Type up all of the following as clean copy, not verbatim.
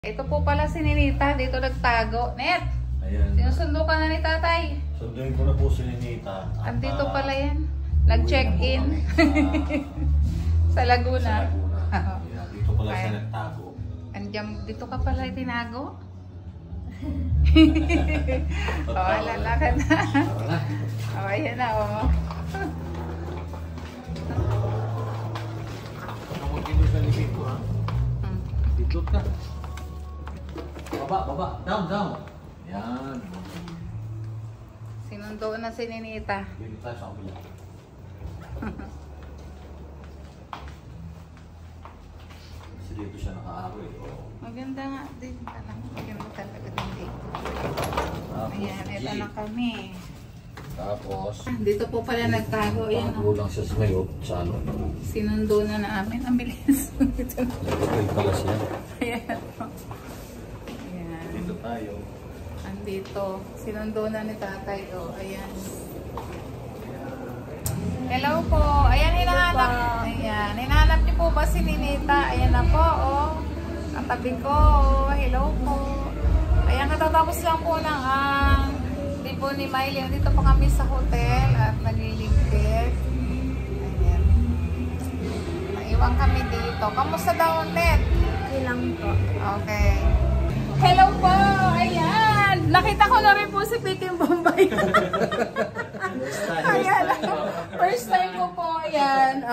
Ito po pala si Ninita, dito nagtago. Net, ayan. Sinusundo ka na ni tatay. Sunduin ko na po si Ninita. Andito pala yan. Nag-check-in. Sa Laguna. Sa Laguna. Ayan, dito pala siya Ayan. nagtago. Andiyan, dito ka pala tinago? Lalakad na. Ayan na, Pagkamutin sa libig ko, ha? Dito ka. Baba. Down. Yan. Sinundo na si Ninita. Dito tayo sa kabila. Kasi dito siya nakaaro eh. Maganda nga din. Maganda talaga din dito. Tapos, Ayan, ito na kami. Tapos, Dito po pala nagtago. Ayan, bago lang siya sumayo sa ano. sinundo na namin. Ang bilis. Nagpapay pala siya. Ayan. Ayan. Dito tayo. Andito. Sinundo na ni tatay. Ayan. Hello po. Ayan, hinahanap. Ayan. Hinahanap niyo po ba si Ninita? Ayan na po. Katabi ko. Hello po. Ayan, katatapos lang po ng di po ni Miley. Dito po kami sa hotel at naglilingkit. Ayan. Naiwan kami dito. Kamusta daw, Net? Ilang po. Okay. Hello po! Ayan! Nakita ko na rin po si Piking Bombay. Ayan. First time ko po. Ayan.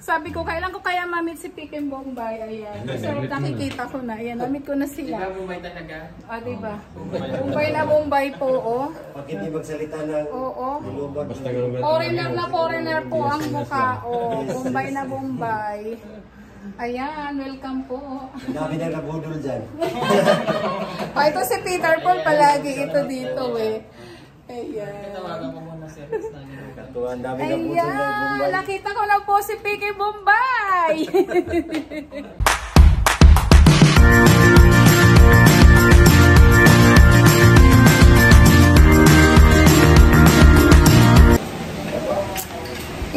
Sabi ko, kailan ko kaya mamit si Piking Bombay? Ayan. So, nakikita ko na. Ayan, mamit ko na sila. Diba Bombay talaga? Diba? Bombay na Bombay po, Pag hindi magsalita ng lubag. Foreigner po ang mukha. Bombay na Bombay. Ayan, welcome po. Dami na nabudol dyan. Ito si Peter Paul palagi ito dito eh. Ayan. Tawagan mo muna si Rex na nila. Katuan, dami nabudol ng Ayan, Bombay. nakita ko na po si Piking Bombay.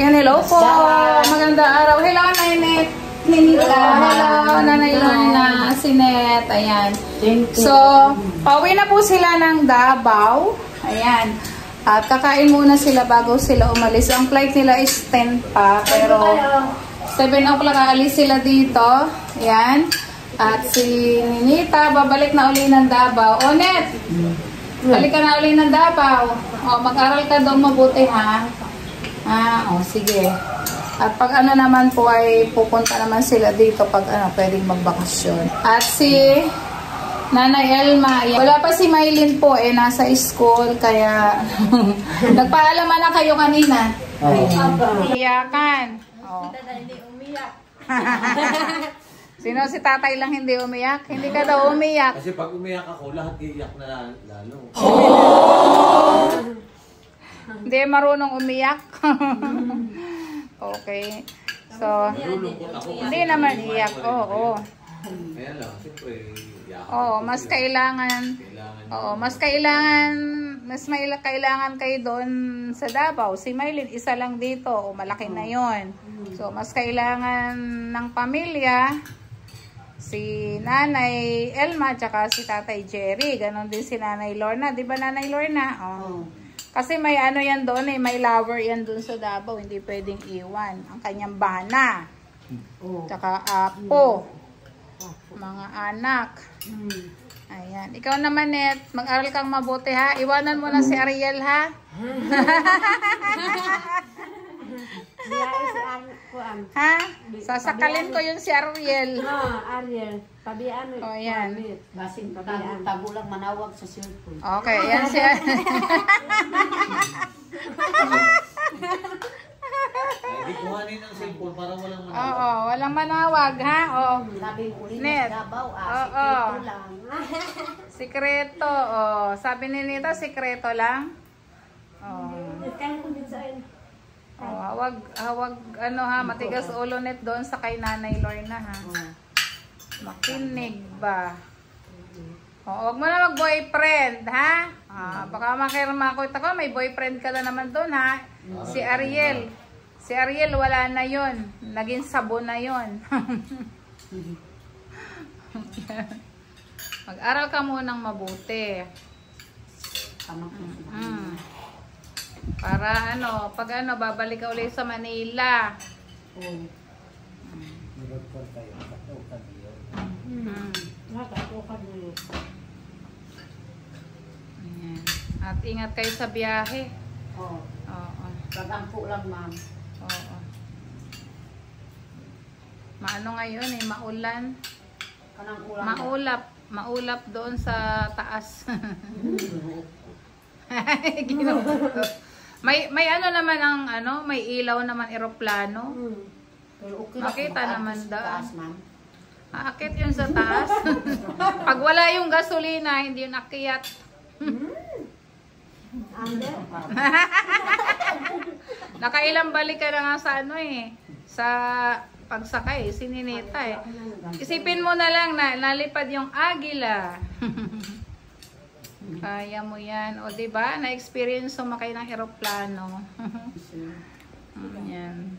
Yan, hello po. Magandang araw. Hello, Nanay Ninita. Hello, Nanay Lorna, si Net. Ayan. So, pauwi na po sila ng Davao. Ayan. At kakain muna sila bago sila umalis. Ang flight nila is 10 pa. Pero 7 o'clock aalis sila dito. Ayan. At si Ninita, babalik na uli ng Davao. O, Net! Balik ka na uli ng Davao. O, mag-aral ka daw mabuti, ha? Sige. At pag ano naman po ay pupunta naman sila dito pag pwedeng magbakasyon. At si Nanay Elma, wala pa si Maylin po nasa school kaya nagpaalaman na kayo kanina. Iyakan. Hindi umiyak. Sino si tatay lang hindi umiyak? Hindi ka daw umiyak. Kasi pag umiyak ako, lahat iiyak na lalo. Hindi marunong umiyak. Okay. So, hindi naman iyak. Oo. Kaya lang, siyempre, iyak. Mas kailangan kayo doon sa Davao. Si Maylin, isa lang dito. Malaki na yon. So, mas kailangan ng pamilya si Nanay Elma tsaka si Tatay Jerry. Ganon din si Nanay Lorna. Di ba, Nanay Lorna? Kasi may yan doon may lover yan doon sa Davao. Hindi pwedeng iwan. Ang kanyang bana. Tsaka apo. Mga anak. Ayan. Ikaw naman, Net. Mag-aral kang mabuti, ha? Iwanan mo na si Ariel, ha? Ha? Sasakalin ko yung si Ariel. Ariel. Pabian. Ayan. Basin pabian. Tago lang manawag sa cellphone. Okay, yan siya. Hindi kuhanin ng cellphone para walang manawag. Oo, walang manawag, ha? Labing uli Net. na Davao. Oo. Sikreto lang. Sikreto. Sabi ni Nita, sikreto lang. Kaya kung din sa'yo. Hawag, matigas ulo, Net, doon sa kay Nanay Lorna, ha? Makinig ba? Huwag mo na mag-boyfriend, ha? Baka makirma ko. Ito ko, may boyfriend ka na naman doon, ha? Si Ariel. Si Ariel, wala na yon. Naging sabon na yon. Mag-aral ka munang mabuti. Tama po. Para ano, pag ano, babalik ka ulit sa Manila. Oo. Nakako ka niyo. Ayan. At ingat kayo sa biyahe. Oo. Oo. Pagampo lang, ma'am. Oo. Maano ngayon eh, maulan. Kanang ulam. Maulap doon sa taas. Ginawa ko. May ano naman ang ano, may ilaw naman eroplano. Pero okay Makita lang, naman sa daw. taas, ma'am. Aakit yun sa taas. Pag wala yung gasolina, hindi yun akyat. Under. Nakailang balik ka na nga sa ano eh. Sa pagsakay, sininita eh. Isipin mo na lang na nalipad yung agila. Kaya mo yan. O diba, na-experience sumakay ng eroplano. Yan.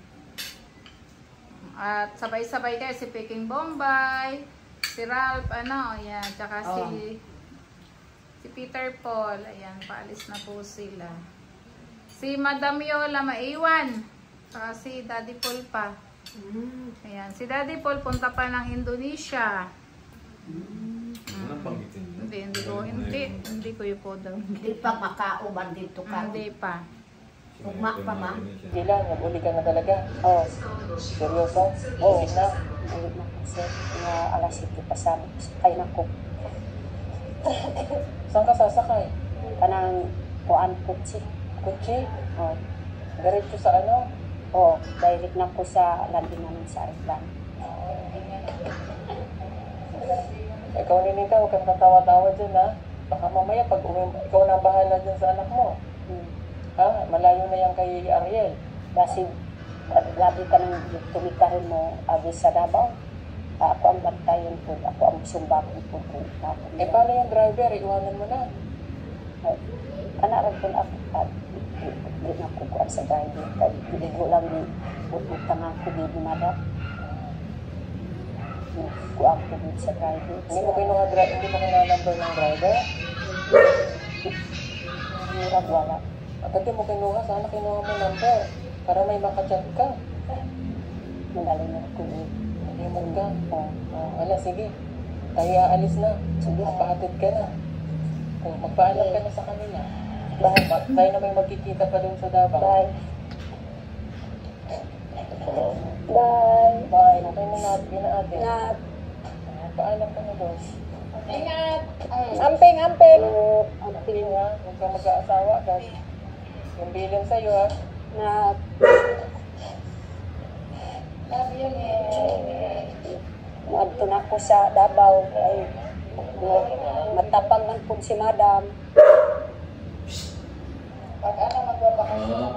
At sabay-sabay kayo si Peking Bombay, si Ralph, ano, ayan, tsaka si Peter Paul, ayan, paalis na po sila. Si Madam Yola maiwan, tsaka si Daddy Paul pa. Ayan, si Daddy Paul punta pa ng Indonesia. Hindi ko yung po daw. Hindi pa makauban dito ka. Hindi pa. Ugma pa, ma'am. Kailan? Nag-uli ka na talaga? Oo. Seryoso? Oo. Na? Ulit na kasi. Nga alas 7 pa sabi ko. Sakay na ko. Saan ka sasakay? Kanang kuan kutsi. Kutsi? Oo. Diretso sa ano? Oo. Direct na ko sa landing namin sa airplane. Ikaw ninita, huwag kang tatawa-tawa dyan ha. Baka mamaya pag ikaw na bahala dyan sa anak mo. Ha? Malayo na yan kay Ariel. Kasi labi ka nang tumikarin mo agis sa Davao. Ako ang bantayan po. Ako ang sumbakon po. Eh paano yung driver? Iwanan mo na. Anak rin po ako. Hindi na ko kuhan sa driver. Hindi ko lang di utang ako di madap. Kuhan ko din sa driver. Hindi mo kinuha number ng driver? Murag wala. Agad mo kinuha. Sana kinuha mo number. Para may makachat ka. Madali na ako din. Himod ka. Ala, sige. Tayo alis na. Sige, pahatid ka na. Magpaalam ka na sa kanila. Tayo na may magkikita pa doon sa Davao. Bye. Bye. Bye. Okay na natin na ate. Ingat. Paalam ka na doon. Ingat! Amping, amping. Amping ha. Huwag ka mag-aasawa. Guys. Yung bilin sa'yo ha. Ingat. Love you, Nick. Maadto na ko sa Davao. Ay, matapang man po si Madam. Pag ano magbabakasyon.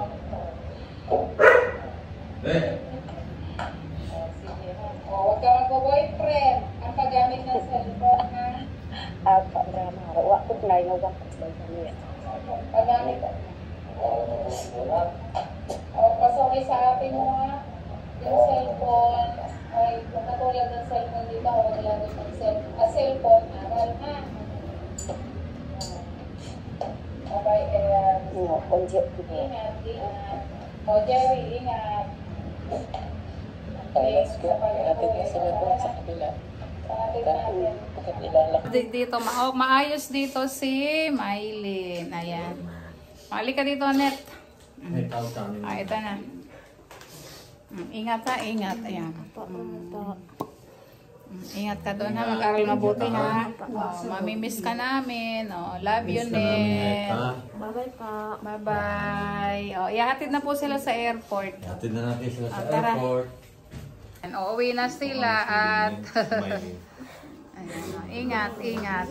Huwag ka mag-boyfriend. Ang paggamit ng cellphone ha. Apa drama. Wa ko na inawak ko sa niya. Paggamit. Pasokay sa atin mo ha. Yung cellphone. Ay, katulad ng cellphone dito. Huwag lagi ng cellphone. Aral ha. Okay, No, konje ko. ingat, ingat. O, Jerry, ingat. Let's go. Atin na sila doon sa kabila. Bakit ilalak? Dito, maayos dito si Mylene. Ayan. Mali ka dito, Net. Ito na. Ingat ha, ingat. Ayan. Ingat ka doon ha, mag-aral mabuti ha. Mamimiss ka namin. Love you, Net. Bye-bye pa. Bye-bye. Ihatid na po sila sa airport. Atid na natin sila sa Tara. airport. Uuwi na sila at ayan, ingat, ingat.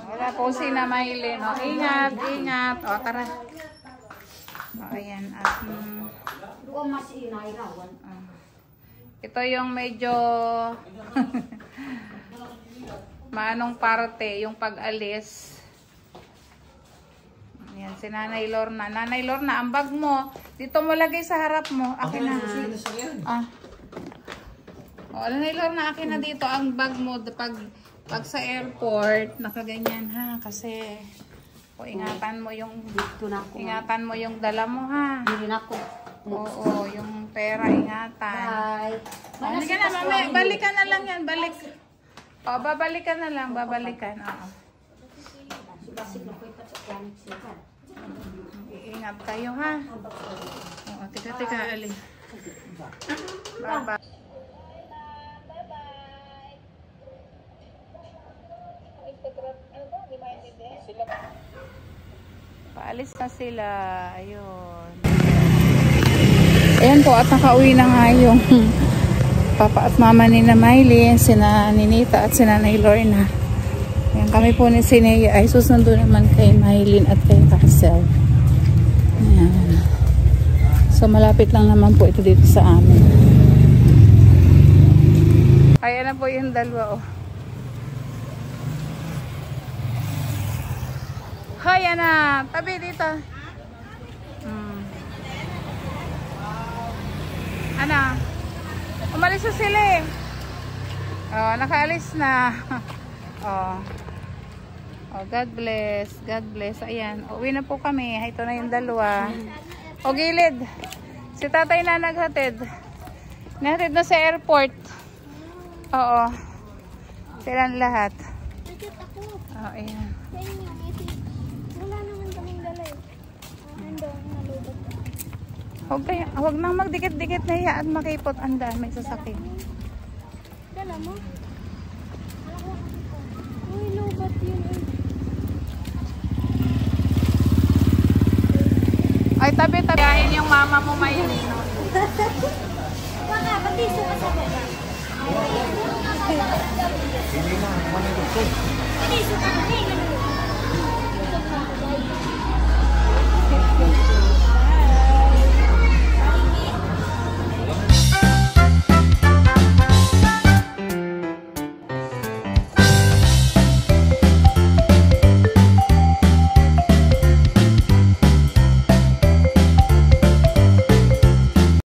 Wala po si na Maylin. Ingat, ingat. Tara. Ayan. At, Mas inairawan. ito yung medyo manong parte, yung pag-alis. Ayan, si Nanay Lorna. Nanay Lorna, ang bag mo. Dito mo lagay sa harap mo. Akin na. O, Naylor, na akin na dito ang bag mo pag sa airport, nakaganyan ha, kasi ingatan mo yung dala mo ha. Hindi na ako. Oo, yung pera ingatan. Bye. Hindi ka na, mamaya, balikan na lang yan, balik. O, babalikan na lang, babalikan. Oo. Iingat kayo ha. Oo, tika, alin. Bye-bye. Paalis na sila. Ayun. Ayan po, at nakauwi na nga yung papa at mama ni na Maylin, sina Ninita at sina Naylorna. Ayan, kami po ni Sinea ay susundo naman kay Maylin at kay Casel. Ayan. So malapit lang naman po ito dito sa amin. Ayan na po yung dalawa, oh. Hoy, Ana, tabi dito. Ana, umalis na sila eh. Oh, nakaalis na. Oh. Oh, God bless. God bless. Ayan, uwi na po kami. Ito na yung dalawa. O, gilid. Si tatay na naghatid. Nahatid na sa airport. Oo. Silang lahat. Oh, ayan. Wala naman kaming dala eh. Nandoon, nalubog. Huwag nang magdikit-dikit na hiyaan makipot. Anda, may sasakyan. Dala mo? Uy, lubat yun eh. Ay, tabi-tabi. Kain yung mama mo may nino. Baka, patiso ka sa baba. Patiso ka na eh.